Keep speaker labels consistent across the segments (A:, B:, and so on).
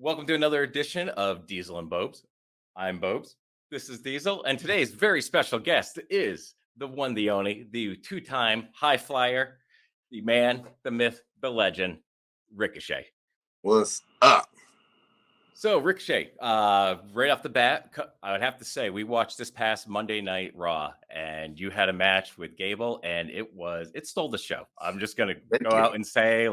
A: Welcome to another edition of Diesel and Bobes. I'm Bobes. This is Diesel, and today's very special guest is the one, the only, the two-time high flyer, the man, the myth, the legend, Ricochet.
B: What's up?
A: So, Ricochet, right off the bat, I would have to say we watched this past Monday Night Raw, and you had a match with Gable, and it stole the show. I'm just gonna go out and say,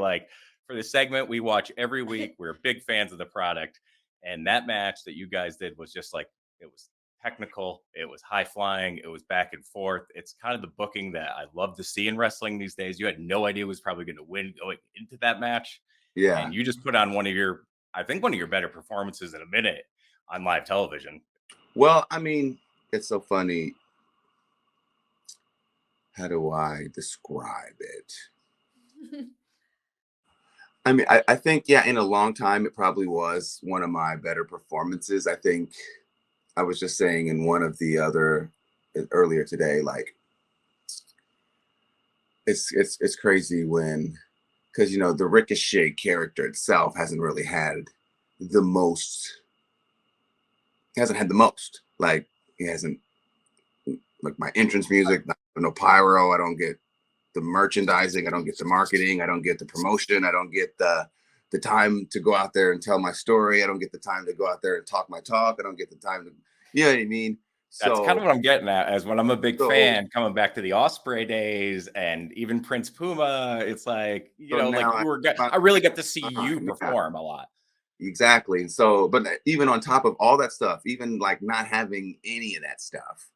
A: for the segment we watch every week, we're big fans of the product, and that match that you guys did was just like it was technical, it was high flying, it was back and forth. It's kind of the booking that I love to see in wrestling these days. You had no idea who was probably going to win going into that match, and you just put on one of your better performances in a minute on live television.
B: Well, I mean, it's so funny. How do I describe it? I mean, I think, in a long time, it probably was one of my better performances. I think I was just saying in one of the other earlier today, like it's crazy because the Ricochet character itself hasn't had the most. Like he hasn't, like, my entrance music, no pyro. I don't get the merchandising. I don't get the marketing. I don't get the promotion. I don't get the time to go out there and tell my story. I don't get the time to go out there and talk my talk. I don't get the time to, you know what I mean?
A: That's kind of what I'm getting at, as when I'm a big fan coming back to the Osprey days and even Prince Puma. It's like, I really get to see you perform a lot.
B: Exactly. So, but even on top of all that stuff, even like not having any of that stuff,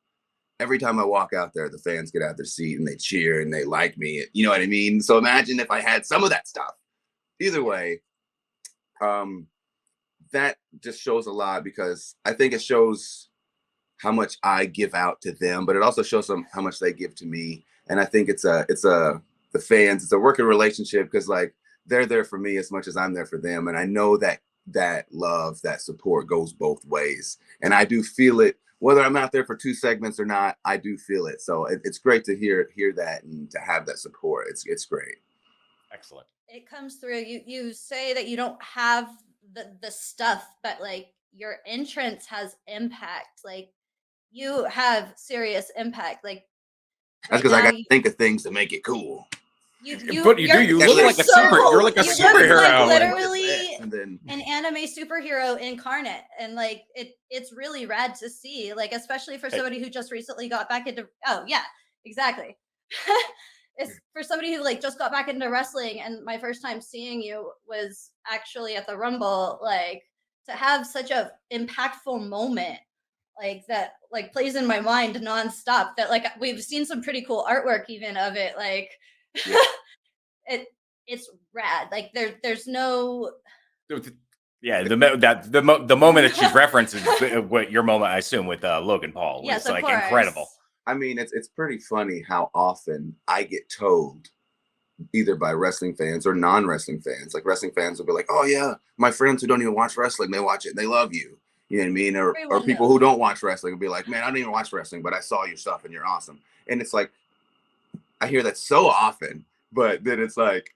B: every time I walk out there, the fans get out their seat and they cheer and they like me. You know what I mean? So imagine if I had some of that stuff. Either way, that just shows a lot, because I think it shows how much I give out to them, but it also shows them how much they give to me. And I think the fans, it's a working relationship, because like they're there for me as much as I'm there for them. And I know that love, that support goes both ways. And I do feel it, whether I'm out there for 2 segments or not, I do feel it. So it's great to hear that and to have that support. It's great.
A: Excellent.
C: It comes through. You say that you don't have the stuff, but like your entrance has impact. Like you have serious impact. Like
B: that's because I got to think of things to make it cool.
A: You look like a you're like a superhero.
C: Like literally an anime superhero incarnate. And like it's really rad to see, like, especially for somebody who just recently got back into exactly. It's for somebody who like just got back into wrestling, and my first time seeing you was actually at the Rumble. Like, to have such a impactful moment like that, like, plays in my mind nonstop. That like we've seen some pretty cool artwork even of it. Like, it's rad. Like there's no.
A: Yeah, the moment that she's referencing what your moment, I assume, with Logan Paul was
C: yes,
A: like incredible.
B: I mean, it's pretty funny how often I get told, either by wrestling fans or non-wrestling fans. Like, wrestling fans will be like, "Oh yeah, my friends who don't even watch wrestling, they watch it and they love you." You know what I mean? Or people who don't watch wrestling will be like, "Man, I don't even watch wrestling, but I saw your stuff and you're awesome." And it's like, I hear that so often, but then it's like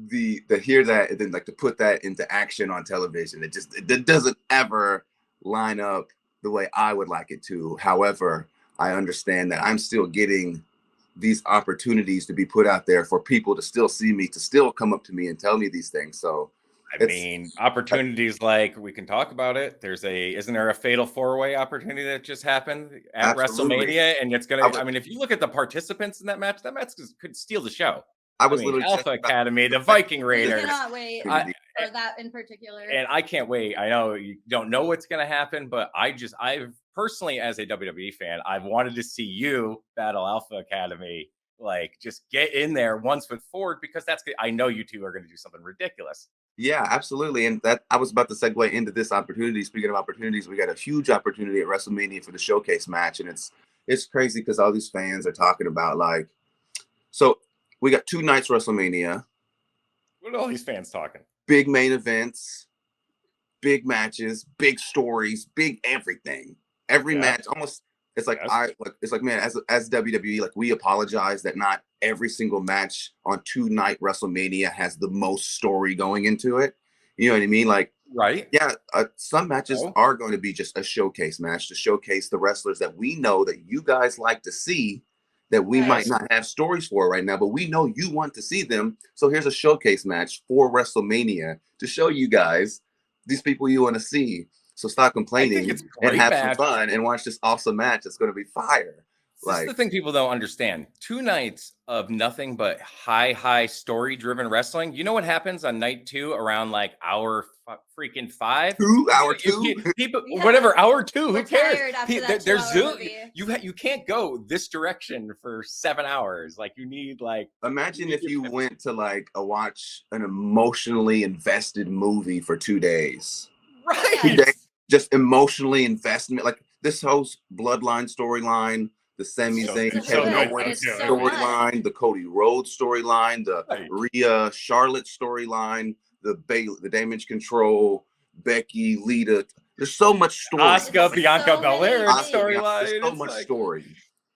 B: the hear that and then like to put that into action on television, it doesn't ever line up the way I would like it to. However, I understand that I'm still getting these opportunities to be put out there for people to still see me, to still come up to me and tell me these things. So
A: I mean, opportunities, like, we can talk about it. Isn't there a fatal 4-way opportunity that just happened at WrestleMania? And it's going to, I mean, if you look at the participants in that match could steal the show. I mean, Alpha Academy, the Viking Raiders.
C: I cannot wait for that in particular.
A: And I can't wait. I know you don't know what's going to happen, but I've personally, as a WWE fan, I've wanted to see you battle Alpha Academy. Like, just get in there once with forward, because I know you two are going to do something ridiculous.
B: Yeah, absolutely. And that I was about to segue into this opportunity. Speaking of opportunities, we got a huge opportunity at WrestleMania for the showcase match. And it's crazy because all these fans are talking about, like, so we got 2 nights WrestleMania.
A: What are all these fans talking?
B: Big main events, big matches, big stories, big everything. Every match, almost. It's like man, as WWE, like, we apologize that not every single match on 2-night WrestleMania has the most story going into it. You know what I mean? Like,
A: Right.
B: Yeah, some matches
A: Oh.
B: are going to be just a showcase match to showcase the wrestlers that we know that you guys like to see, that we might
C: Right.
B: not have stories for right now, but we know you want to see them. So here's a showcase match for WrestleMania to show you guys these people you want to see. So stop
A: I think
B: complaining
A: it's a
B: and
A: great
B: have some
A: match.
B: fun and watch this awesome match. It's going to be fire.
A: This is the
B: Like,
A: thing people don't understand. 2 nights of nothing but high story-driven wrestling. You know what happens on night 2 around like hour freaking 5?
B: hour
A: You
B: two.
A: people,
C: Yeah.
A: whatever, hour 2, who
C: We're
A: cares?
C: tired after that
A: There's
C: 2-hour
A: Zoom.
C: movie.
A: You can't go this direction for 7 hours. Like you need like
B: Imagine if
A: your
B: you
A: 50
B: went to like watch an emotionally invested movie for 2 days.
A: right.
B: 2 days, just emotionally investment. Like this whole Bloodline storyline, the Sami
A: So
B: Zayn,
A: good.
B: Kevin
A: So good.
B: Owens
C: It's so much.
B: storyline, the Cody Rhodes storyline, the
A: Right.
B: Rhea Charlotte storyline, the Damage Control, Becky, Lita. There's so much story.
A: Asuka,
C: It's
A: Bianca
C: so
A: Belair
C: many
A: storyline.
B: There's so
A: It's
B: much
A: like,
B: story.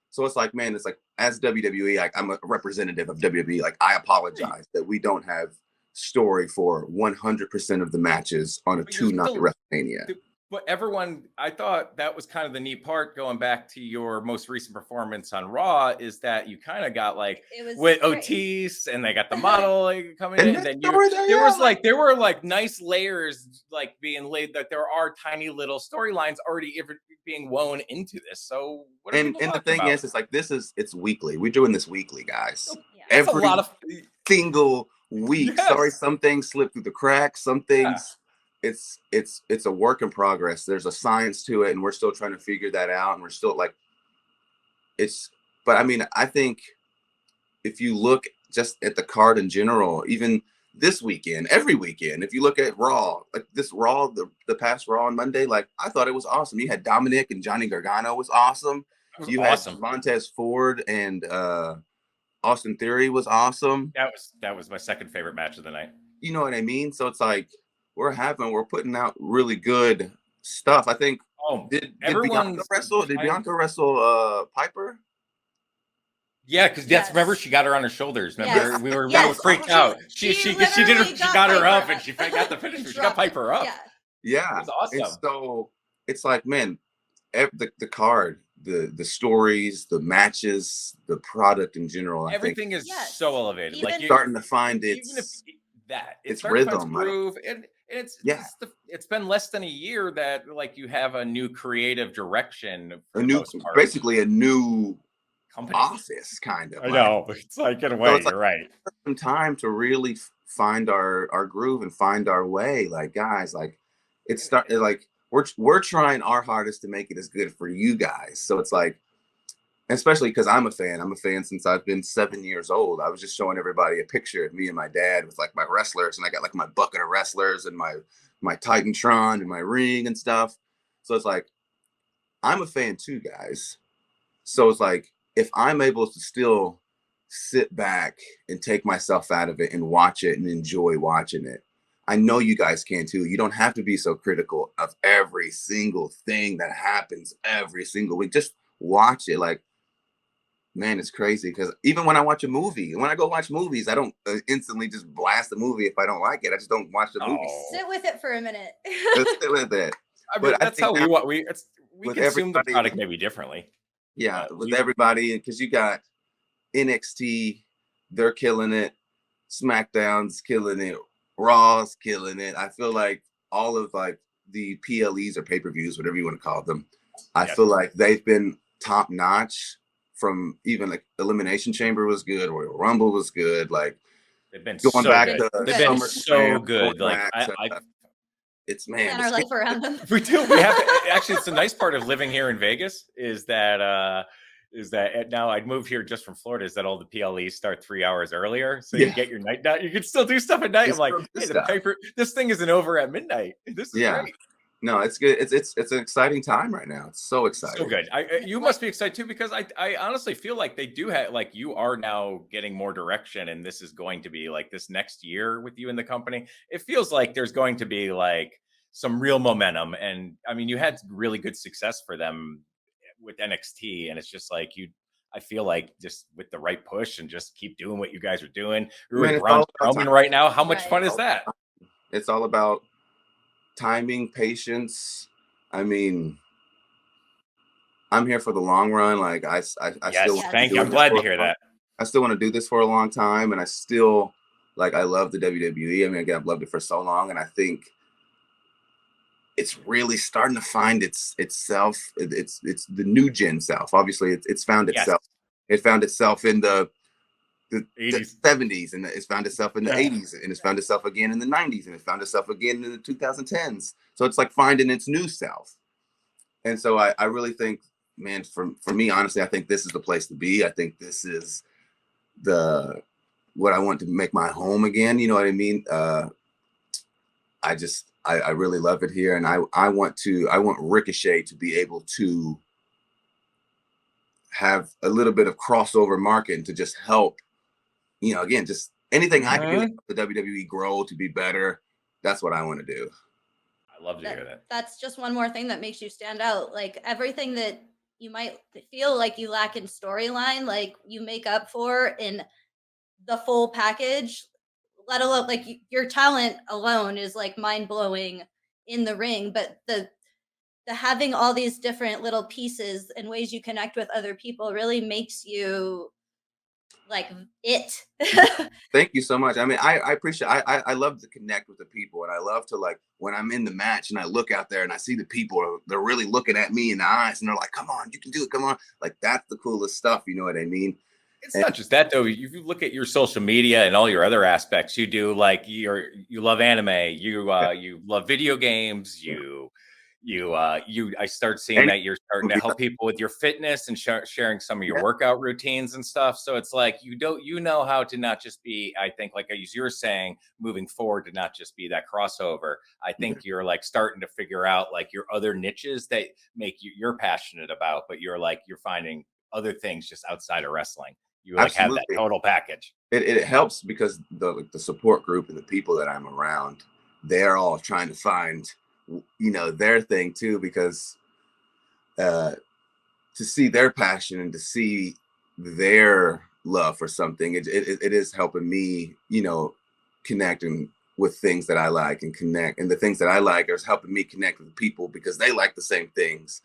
B: So it's like, man, it's like as WWE, I'm a representative of WWE. Like, I apologize that we don't have story for 100% of the matches on a
A: But you're
B: 2-night
A: still-
B: WrestleMania.
A: But everyone, I thought that was kind of the neat part going back to your most recent performance on Raw is that you kind of got like
C: It was
A: with
C: great.
A: Otis and they got the model like, coming
B: And
A: in.
B: that
A: And then
B: story there,
A: there
B: yeah,
A: was like, there were like nice layers like being laid that there are tiny little storylines already being woven into this. So what are
B: and
A: people
B: the
A: talking
B: thing
A: about?
B: is, it's like it's weekly. We're doing this weekly, guys.
C: Yeah.
A: That's
B: Every
A: a lot of
B: single week.
A: Yes.
B: Sorry, some things slip through the cracks. Some things it's a work in progress. There's a science to it, and we're still trying to figure that out. And we're still like but I mean, I think if you look just at the card in general, even this weekend, every weekend, if you look at Raw, like this Raw, the past Raw on Monday, like I thought it was awesome. You had Dominic and Johnny Gargano was awesome.
A: It was
B: You
A: awesome.
B: had Montez Ford and Austin Theory was awesome.
A: That was my second favorite match of the night.
B: You know what I mean? So it's like we're putting out really good stuff. I think did Bianca wrestle? Did Bianca wrestle Piper?
A: Yeah, because
C: Yes.
A: remember she got her on her shoulders. Remember
C: Yes.
A: we were
C: Yes.
A: freaked out. She
C: literally
A: got her
C: Piper
A: up and she got the finish. She got Piper up.
C: Yeah.
B: Yeah,
A: It was awesome.
B: And so it's like, man, the card, the stories, the matches, the product in general.
A: Everything is
C: Yes.
A: so elevated.
C: Even-
A: Like you,
B: starting to find
A: even if
B: its
A: it's
B: rhythm,
A: groove, and it's been less than a year that like you have a new creative direction. For the most part.
B: basically a new
A: company
B: office, kind of.
A: I know it's like in a way. You're right.
B: Some time to really find our groove and find our way. Like guys, like like we're trying our hardest to make it as good for you guys. So it's like, especially because I'm a fan since I've been 7 years old. I was just showing everybody a picture of me and my dad with like my wrestlers, and I got like my bucket of wrestlers and my Titantron and my ring and stuff. So it's like I'm a fan too, guys. So it's like if I'm able to still sit back and take myself out of it and watch it and enjoy watching it, I know you guys can too. You don't have to be so critical of every single thing that happens every single week. Just watch it. Like, man, it's crazy because even when I watch a movie, when I go watch movies, I don't instantly just blast the movie if I don't like it. I just don't watch the movie.
C: Sit with it for a minute.
B: Let's sit with it.
A: I mean, that's how we want. We consume the product maybe differently.
B: Yeah, with everybody, because you got NXT, they're killing it. SmackDown's killing it. Raw's killing it. I feel like all of like the PLEs or pay-per-views, whatever you want to call them, I feel like they've been top notch. From even like Elimination Chamber was good, Royal Rumble was good. Like
A: they've been
B: going
A: so
B: back
A: good.
B: to
A: They've been so
B: SummerSlam,
A: good. Like
B: it's
C: plan our life around them.
A: We do. We have to, actually. It's the nice part of living here in Vegas is that now I'd moved here just from Florida. Is that all the PLEs start 3 hours earlier, so you get your night down. You can still do stuff at night. I'm like, hey, this thing isn't over at midnight. This is great.
B: No, it's good. It's an exciting time right now. It's so exciting.
A: So good. You must be excited too, because I honestly feel like they do have, like, you are now getting more direction, and this is going to be like this next year with you in the company. It feels like there's going to be like some real momentum, and I mean, you had really good success for them with NXT, and it's just like I feel like just with the right push and just keep doing what you guys are doing. You're with Braun Strowman right now. How much fun is that?
B: It's all about timing, patience. I mean, I'm here for the long run. Like I still
A: Yes,
B: want to
A: thank
B: do
A: you.
B: it
A: I'm glad
B: for
A: to
B: a
A: hear
B: long-
A: that.
B: I still want to do this for a long time, and I still I love the WWE. I mean, again, I've loved it for so long, and I think it's really starting to find itself. It's the new gen self. Obviously, it's found
A: Yes,
B: itself. It found itself in the
A: 80s.
B: 70s, and it's found itself in the
A: Yeah.
B: 80s, and it's found itself again in the 90s, and it's found itself again in the 2010s. So it's like finding its new self. And so I really think, man, for me, honestly, I think this is the place to be. I think this is the what I want to make my home again. You know what I mean? I really love it here, and I want Ricochet to be able to have a little bit of crossover marketing to just help, again, just anything I can do to help the WWE grow to be better. That's what I want to do.
A: I love to hear that.
C: That's just one more thing that makes you stand out. Like everything that you might feel like you lack in storyline, like you make up for in the full package. Let alone like your talent alone is like mind blowing in the ring, but the having all these different little pieces and ways you connect with other people really makes you like it.
B: Thank you so much. I mean, I appreciate. I love to connect with the people, and I love to like when I'm in the match and I look out there and I see the people. They're really looking at me in the eyes, and they're like, "Come on, you can do it. Come on!" Like that's the coolest stuff. You know what I mean?
A: It's not just that though. If you look at your social media and all your other aspects, you do like you love anime, you love video games, I start seeing
B: And
A: that you're starting to help people with your fitness and sharing some of your
B: yeah,
A: workout routines and stuff. So it's like you know how to not just be, I think, like as you're saying, moving forward to not just be that crossover. I think you're like starting to figure out like your other niches that make you're passionate about, but you're finding other things just outside of wrestling. You like have that
B: absolutely.
A: total package.
B: It helps because the support group and the people that I'm around, they're all trying to find, their thing too. Because to see their passion and to see their love for something, it is helping me, connecting with things that I like and connect, and the things that I like is helping me connect with people because they like the same things.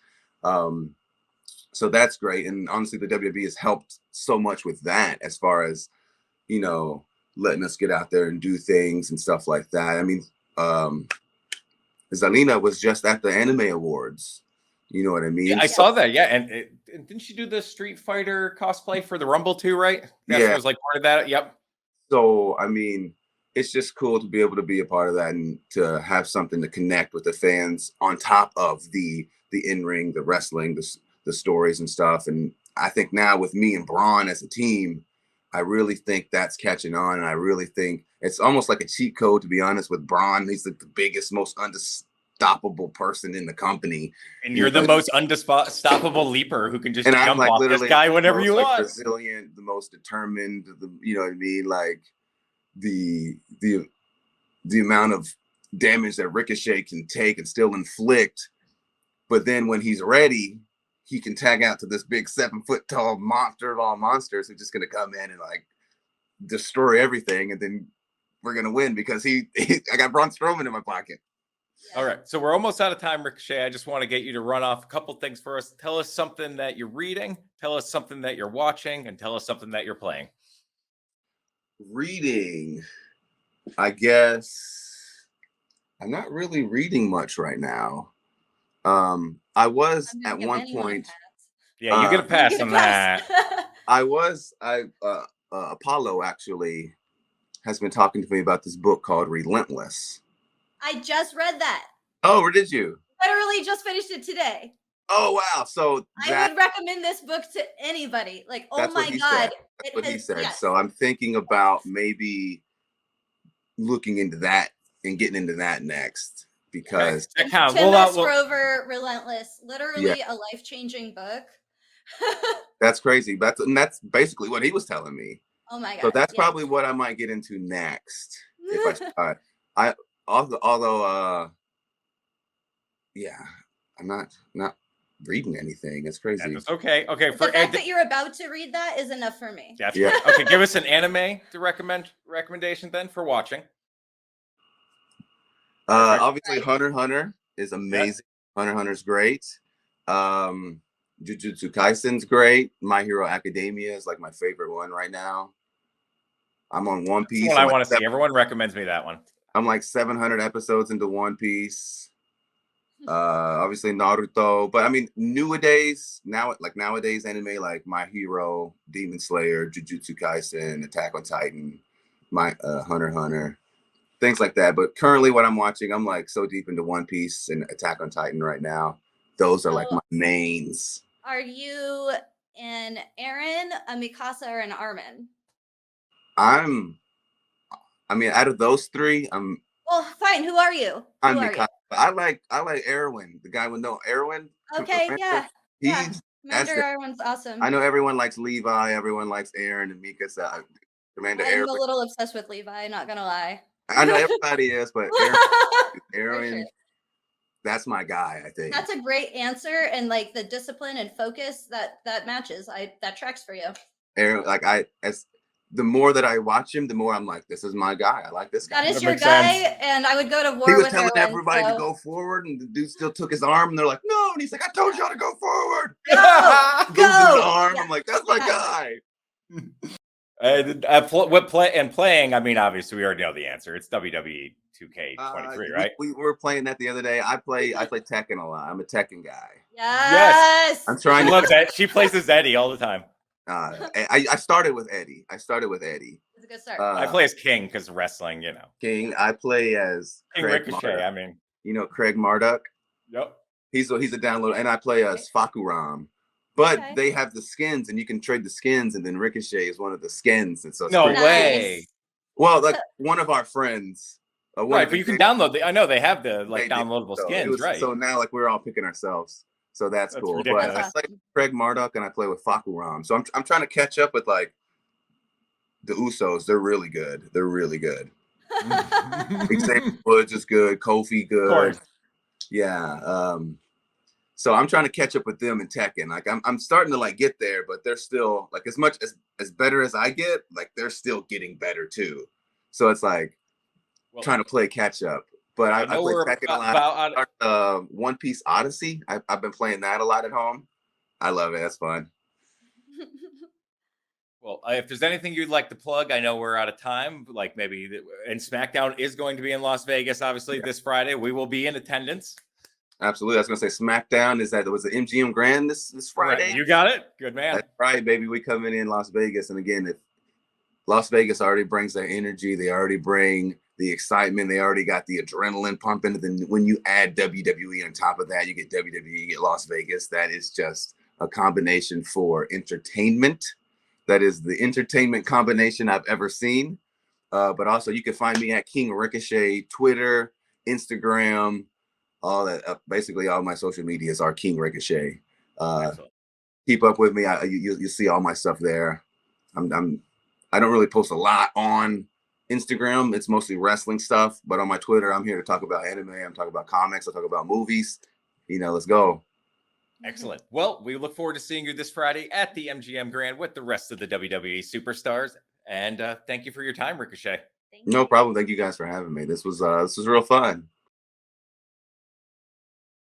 B: So that's great, and honestly, the WWE has helped so much with that as far as letting us get out there and do things and stuff like that. I mean, Zelina was just at the Anime Awards. You know what I
A: Yeah,
B: mean?
A: I
B: So,
A: saw that. Yeah, and didn't she do the Street Fighter cosplay for the Rumble too? Right? That
B: yeah.
A: was like part of that. Yep.
B: So, I mean, it's just cool to be able to be a part of that and to have something to connect with the fans on top of the in ring, the wrestling, the stories and stuff. And I think now with me and Braun as a team, I really think that's catching on, and I really think it's almost like a cheat code, to be honest. With Braun, he's like the biggest, most unstoppable person in the company.
A: And
B: You
A: you're the
B: know,
A: most unstoppable leaper who can just
B: and I'm
A: jump
B: like
A: off this
B: literally
A: guy
B: the
A: whenever
B: most
A: you
B: like
A: want.
B: resilient, the most determined. You know what I mean? Like the the amount of damage that Ricochet can take and still inflict, but then when he's ready, he can tag out to this big 7 foot tall monster of all monsters who's just gonna come in and like destroy everything, and then we're gonna win because I got Braun Strowman in my pocket.
A: All right, so we're almost out of time, Ricochet. I just want to get you to run off a couple things for us. Tell us something that you're reading, tell us something that you're watching, and tell us something that you're playing.
B: Reading, I guess I'm not really reading much right now. I was
C: I'm gonna
B: at
C: give
B: one
C: anyone a
B: point.
C: pass.
A: Yeah, you get a
C: I'm gonna
A: pass
C: get a
A: on
C: pass.
A: that.
B: I Apollo actually has been talking to me about this book called Relentless.
C: I just read that.
B: Oh, where did you?
C: Literally just finished it today.
B: Oh, wow. So
C: I would recommend this book to anybody. Like, oh
B: that's what
C: my
B: he
C: God.
B: said. That's
C: It
B: what he
C: has,
B: said.
C: yes.
B: So I'm thinking about maybe looking into that and getting into that next because
A: That counts.
C: Tim
A: Well,
C: S. Grover, Relentless,
B: yeah,
C: literally a life-changing book.
B: that's crazy. That's basically what he was telling me.
C: Oh my
B: So
C: God.
B: that's
C: Yes.
B: probably what I might get into next if I start. I although yeah, I'm not reading anything. It's crazy.
A: that's okay. Okay,
C: The
A: for
C: fact that you're about to read that is enough for me.
A: that's
B: Yeah.
A: great. Okay, give us an anime to recommendation then for watching.
B: Obviously,
C: Right.
B: Hunter x Hunter is amazing. Hunter x Hunter's great. Jujutsu Kaisen's great. My Hero Academia is like my favorite one right now. I'm on One
A: That's the
B: Piece.
A: one I want to see. Everyone recommends me that one.
B: I'm like 700 episodes into One Piece. Obviously Naruto, but I mean nowadays anime like My Hero, Demon Slayer, Jujutsu Kaisen, Attack on Titan, my Hunter x Hunter, things like that. But currently what I'm watching, I'm like so deep into One Piece and Attack on Titan right now. Those are like
C: So,
B: my mains.
C: are you an Aaron, a Mikasa, or an Armin?
B: I mean, out of those three,
C: Well, fine. Who are you?
B: I'm
C: Who are you?
B: Mikasa. I like Erwin, the guy with no Erwin.
C: Okay, yeah, yeah.
B: That's
C: Commander Armin's awesome.
B: I know everyone likes Levi, everyone likes Aaron and Mikasa. Commander
C: I'm
B: Erwin.
C: a little obsessed with Levi, not gonna lie.
B: I know everybody is, but
C: For
B: Aaron,
C: sure.
B: that's my guy, I think.
C: That's a great answer, and like the discipline and focus that matches. That tracks for you.
B: Aaron, like as the more that I watch him, the more I'm like, this is my guy. I like this guy.
C: That is
A: That
C: your
A: makes
C: guy,
A: sense.
C: and I would go to
B: He
C: war
B: was
C: with
B: telling
C: Erwin.
B: everybody to go forward, and the dude still took his arm, and they're like, no, and he's like, I told y'all to go forward.
C: Go,
B: Losing his
C: go.
B: arm.
C: Yeah,
B: I'm like, that's my
C: exactly.
B: guy.
A: Playing? I mean, obviously, we already know the answer. It's WWE 2K23, right?
B: We were playing that the other day. I play Tekken a lot. I'm a Tekken guy.
C: Yes.
B: I'm trying
A: She
B: to.
A: loves that. She plays as Eddie all the time.
B: I started with Eddie.
C: It's a good start.
A: I play as King because wrestling,
B: King. I play as
A: King
B: Craig
A: Ricochet.
B: Marduk.
A: I mean,
B: You know Craig Marduk.
A: yep.
B: He's a download, and I play as Fakuram. But
C: Okay.
B: they have the skins, and you can trade the skins, and then Ricochet is one of the skins, and so it's
A: No
B: pretty
A: way.
C: Nice.
B: Well, like one of our friends.
A: Right, but you can download. I know they have the
B: they did.
A: downloadable
B: So
A: skins, right?
B: So now like we're all picking ourselves. So that's cool.
A: ridiculous.
B: But I
C: That's
B: play
C: awesome.
B: Craig Marduk and I play with Fakuram. So I'm trying to catch up with like the Usos. They're really good. They're really good. Xavier Woods is good. Kofi
A: Of
B: good.
A: course.
B: Yeah. So I'm trying to catch up with them in Tekken. Like I'm starting to like get there, but they're still like as much as better as I get, like they're still getting better too. So it's like trying to play catch up. But I
A: know
B: play
A: we're
B: Tekken a lot. One Piece Odyssey. I've been playing that a lot at home. I love it. That's fun.
A: Well, if there's anything you'd like to plug, I know we're out of time. Like maybe, and SmackDown is going to be in Las Vegas, obviously, this Friday. We will be in attendance.
B: Absolutely. I was gonna say SmackDown was the MGM Grand this Friday.
A: Right. You got it. Good man.
B: That's right, baby. We coming in Las Vegas, and again, if Las Vegas already brings their energy, they already bring the excitement, they already got the adrenaline pumping. And then when you add WWE on top of that, you get WWE, you get Las Vegas. That is just a combination for entertainment. That is the entertainment combination I've ever seen. But also, you can find me at King Ricochet, Twitter, Instagram, all that. Basically, all my social medias are King Ricochet. Keep up with me. You see all my stuff there. I don't really post a lot on Instagram. It's mostly wrestling stuff. But on my Twitter, I'm here to talk about anime. I'm talking about comics. I talk about movies. Let's go.
A: Excellent. Well, we look forward to seeing you this Friday at the MGM Grand with the rest of the WWE Superstars. And thank you for your time, Ricochet.
B: No problem. Thank you guys for having me. This was real fun.